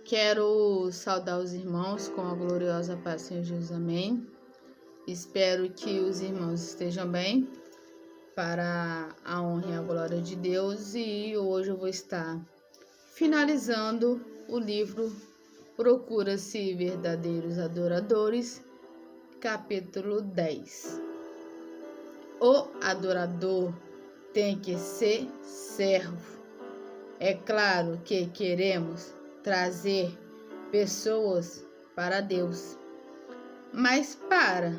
Quero saudar os irmãos com a gloriosa paz do Senhor Jesus, amém. Espero que os irmãos estejam bem, para a honra e a glória de Deus. E hoje eu vou estar finalizando o livro Procura-se Verdadeiros Adoradores, capítulo 10. O adorador tem que ser servo. É claro que queremos trazer pessoas para Deus, mas para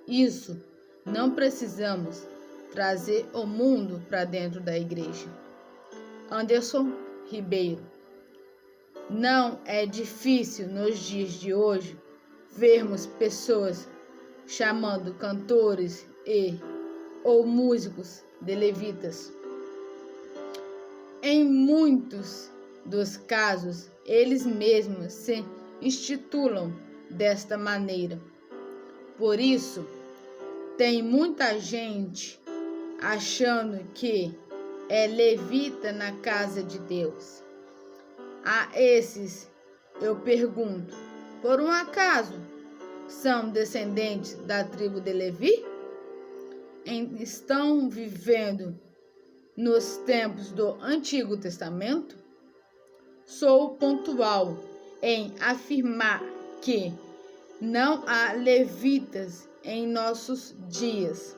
isso não precisamos trazer o mundo para dentro da igreja. Anderson Ribeiro. Não é difícil nos dias de hoje vermos pessoas chamando cantores ou músicos de levitas. Em muitos dos casos, eles mesmos se intitulam desta maneira. Por isso, tem muita gente achando que é levita na casa de Deus. A esses eu pergunto: por um acaso são descendentes da tribo de Levi? Estão vivendo nos tempos do Antigo Testamento? Sou pontual em afirmar que não há levitas em nossos dias.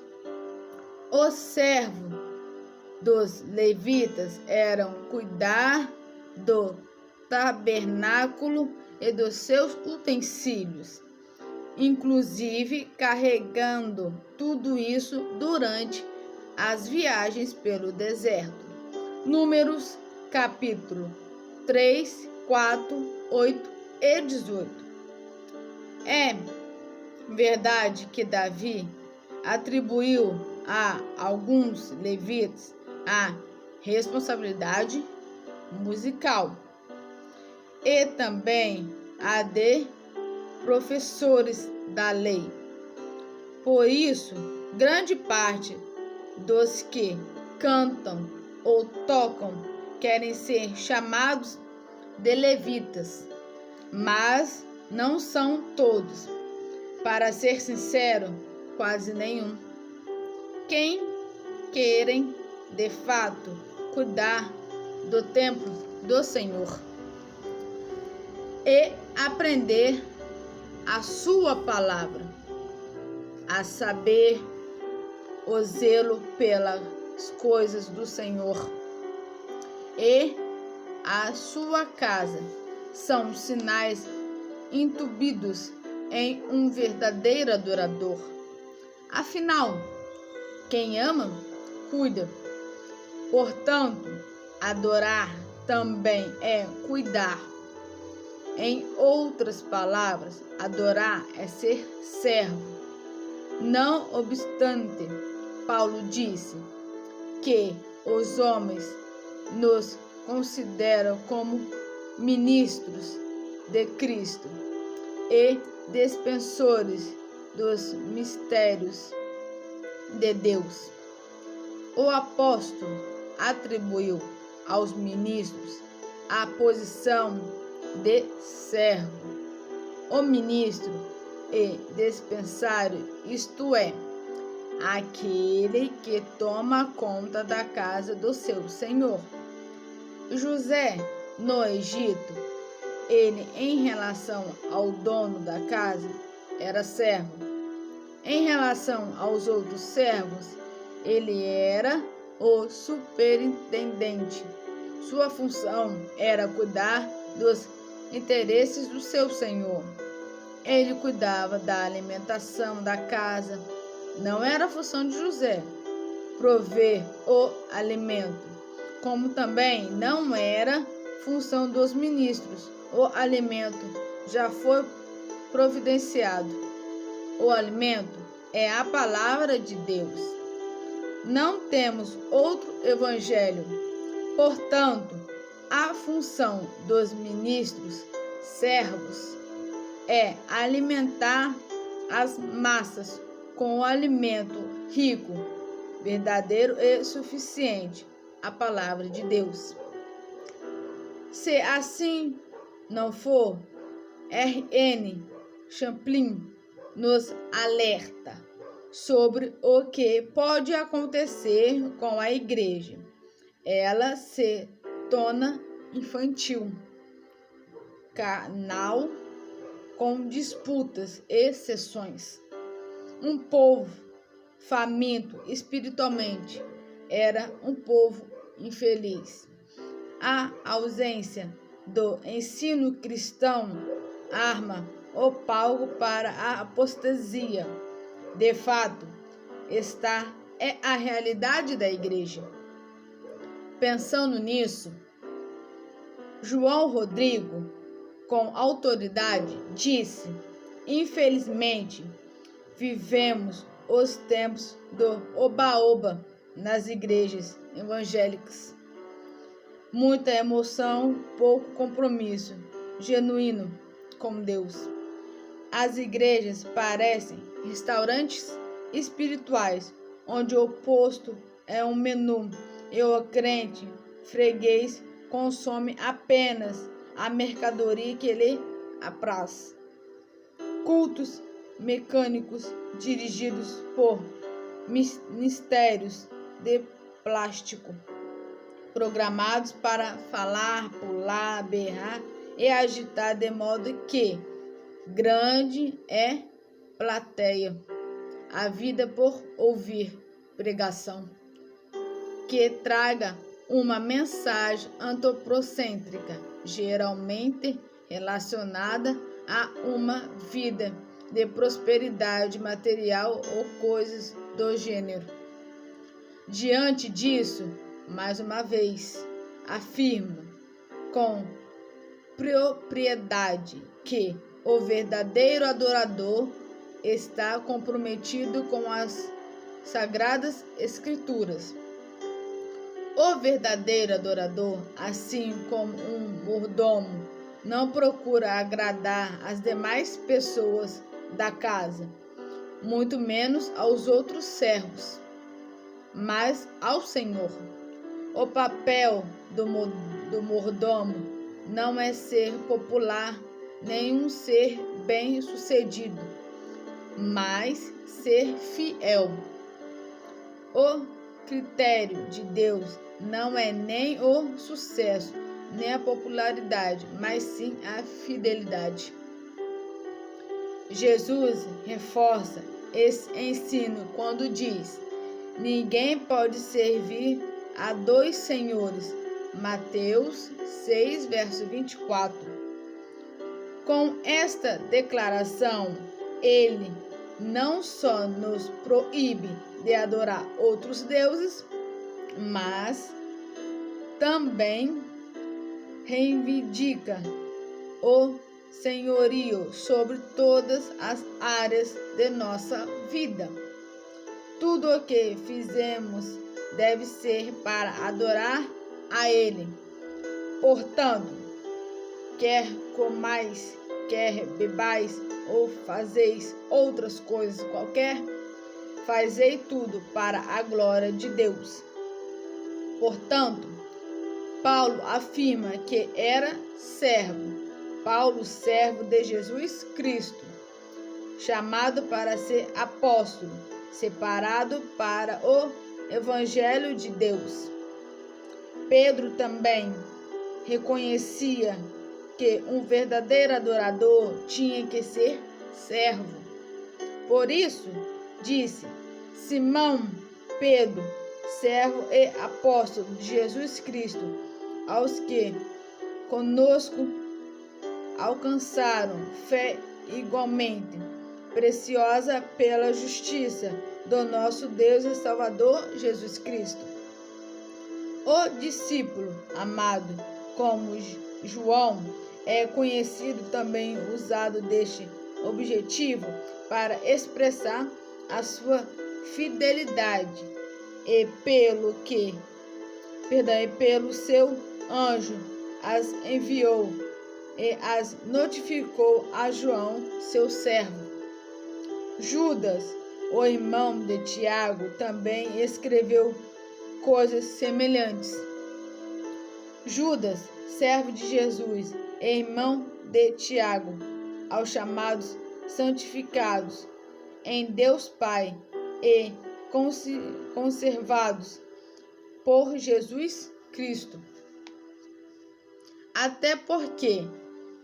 O servo dos levitas eram cuidar do tabernáculo e dos seus utensílios, inclusive carregando tudo isso durante as viagens pelo deserto. Números, capítulo 3, 4, 8 e 18. É verdade que Davi atribuiu a alguns levitas a responsabilidade musical e também a de professores da lei. Por isso, grande parte dos que cantam ou tocam querem ser chamados de levitas, mas não são todos. Para ser sincero, quase nenhum. Quem querem, de fato, cuidar do templo do Senhor e aprender a sua palavra, a saber, o zelo pelas coisas do Senhor e a sua casa são sinais intubidos em um verdadeiro adorador. Afinal, quem ama, cuida. Portanto, adorar também é cuidar. Em outras palavras, adorar é ser servo. Não obstante, Paulo disse que os homens nos consideram como ministros de Cristo e dispensores dos mistérios de Deus. O apóstolo atribuiu aos ministros a posição de servo. O ministro e dispensário, isto é, aquele que toma conta da casa do seu senhor. José, no Egito, ele, em relação ao dono da casa, era servo. Em relação aos outros servos, ele era o superintendente. Sua função era cuidar dos interesses do seu senhor. Ele cuidava da alimentação da casa. Não era função de José prover o alimento, como também não era função dos ministros. O alimento já foi providenciado. O alimento é a palavra de Deus. Não temos outro evangelho. Portanto, a função dos ministros, servos, é alimentar as massas com o alimento rico, verdadeiro e suficiente, a palavra de Deus. Se assim não for, R.N. Champlin nos alerta sobre o que pode acontecer com a igreja. Ela se torna infantil, carnal, com disputas e exceções. Um povo faminto espiritualmente era um povo infeliz. A ausência do ensino cristão arma o palco para a apostasia. De fato, esta é a realidade da igreja. Pensando nisso, João Rodrigo, com autoridade, disse: infelizmente, vivemos os tempos do oba-oba nas igrejas evangélicas. Muita emoção, pouco compromisso genuíno com Deus. As igrejas parecem restaurantes espirituais, onde o posto é um menu e o crente freguês consome apenas a mercadoria que lhe apraz. Cultos mecânicos dirigidos por ministérios de plástico, programados para falar, pular, berrar e agitar, de modo que grande é plateia, a vida por ouvir pregação, que traga uma mensagem antropocêntrica, geralmente relacionada a uma vida de prosperidade material ou coisas do gênero. Diante disso, mais uma vez, afirmo com propriedade que o verdadeiro adorador está comprometido com as Sagradas Escrituras. O verdadeiro adorador, assim como um mordomo, não procura agradar as demais pessoas da casa, muito menos aos outros servos, mas ao Senhor. O papel do mordomo não é ser popular, nem ser bem-sucedido, mas ser fiel. O critério de Deus não é nem o sucesso, nem a popularidade, mas sim a fidelidade. Jesus reforça esse ensino quando diz: ninguém pode servir a dois senhores. Mateus 6, verso 24. Com esta declaração, ele não só nos proíbe de adorar outros deuses, mas também reivindica o senhorio sobre todas as áreas de nossa vida. Tudo o que fizemos deve ser para adorar a Ele. Portanto, quer comais, quer bebais ou fazeis outras coisas qualquer, fazei tudo para a glória de Deus. Portanto, Paulo afirma que era Paulo, servo de Jesus Cristo, chamado para ser apóstolo, separado para o Evangelho de Deus. Pedro também reconhecia que um verdadeiro adorador tinha que ser servo. Por isso, disse: Simão Pedro, servo e apóstolo de Jesus Cristo, aos que conosco alcançaram fé igualmente preciosa pela justiça do nosso Deus e Salvador Jesus Cristo. O discípulo amado, como João, é conhecido também usado deste objetivo para expressar a sua fidelidade e pelo seu anjo as enviou e as notificou a João, seu servo. Judas, o irmão de Tiago, também escreveu coisas semelhantes. Judas servo de Jesus, irmão de Tiago, aos chamados santificados em Deus Pai e conservados por Jesus Cristo. Até porque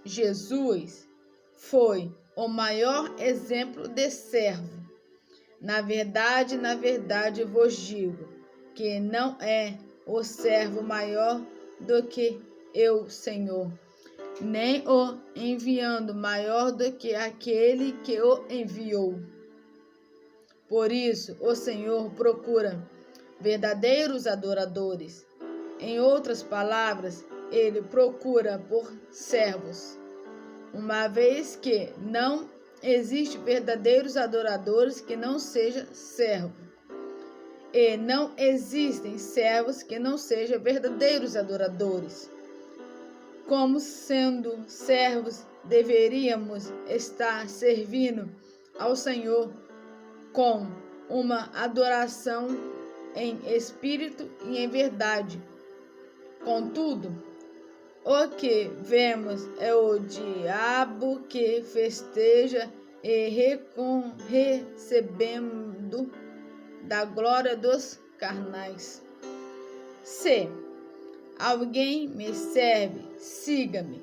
Jesus foi o maior exemplo de servo. Na verdade vos digo que não é o servo maior do que eu, Senhor, nem o enviando maior do que aquele que o enviou. Por isso, o Senhor procura verdadeiros adoradores. Em outras palavras, ele procura por servos. Uma vez que não existe verdadeiros adoradores que não sejam servos. E não existem servos que não sejam verdadeiros adoradores. Como sendo servos, deveríamos estar servindo ao Senhor com uma adoração em espírito e em verdade. Contudo, o que vemos é o diabo que festeja e recebendo da glória dos carnais. Se alguém me serve, siga-me,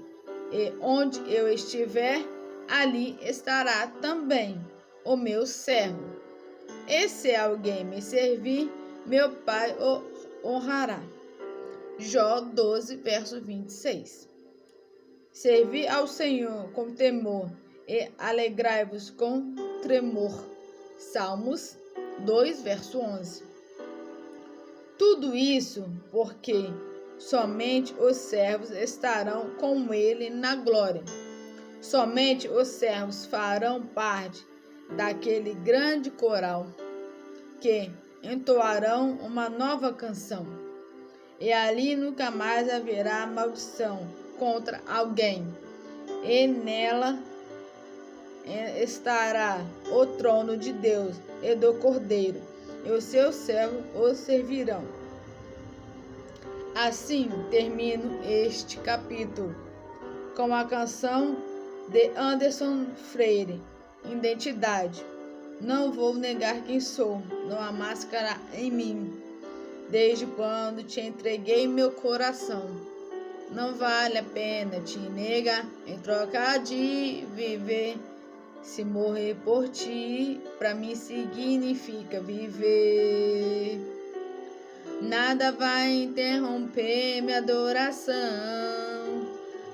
e onde eu estiver, ali estará também o meu servo. E se alguém me servir, meu Pai o honrará. Jó 12, verso 26. Servi ao Senhor com temor e alegrai-vos com tremor. Salmos 2, verso 11. Tudo isso porque somente os servos estarão com ele na glória. Somente os servos farão parte daquele grande coral que entoarão uma nova canção. E ali nunca mais haverá maldição contra alguém. E nela estará o trono de Deus e do Cordeiro, e os seus servos o servirão. Assim termino este capítulo com a canção de Anderson Freire, Identidade. Não vou negar quem sou, não há máscara em mim. Desde quando te entreguei meu coração, não vale a pena te negar em troca de viver. Se morrer por ti, pra mim significa viver. Nada vai interromper minha adoração.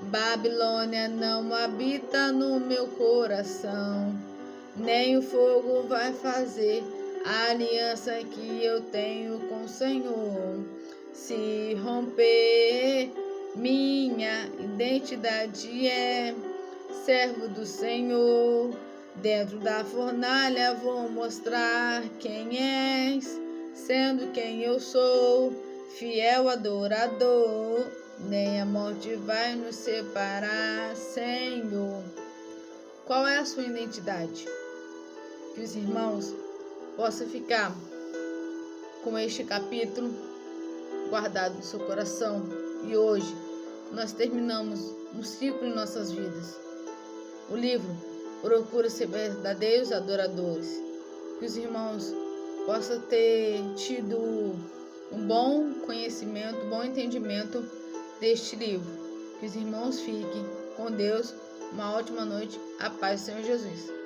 Babilônia não habita no meu coração, nem o fogo vai fazer a aliança que eu tenho com o Senhor. Se romper, minha identidade é servo do Senhor. Dentro da fornalha vou mostrar quem és, sendo quem eu sou, fiel adorador. Nem a morte vai nos separar, Senhor. Qual é a sua identidade? Que os irmãos possam ficar com este capítulo guardado no seu coração. E hoje nós terminamos um ciclo em nossas vidas. O livro procura ser verdadeiros adoradores. Que os irmãos possam ter tido um bom conhecimento, um bom entendimento deste livro. Que os irmãos fiquem com Deus. Uma ótima noite. A paz do Senhor Jesus.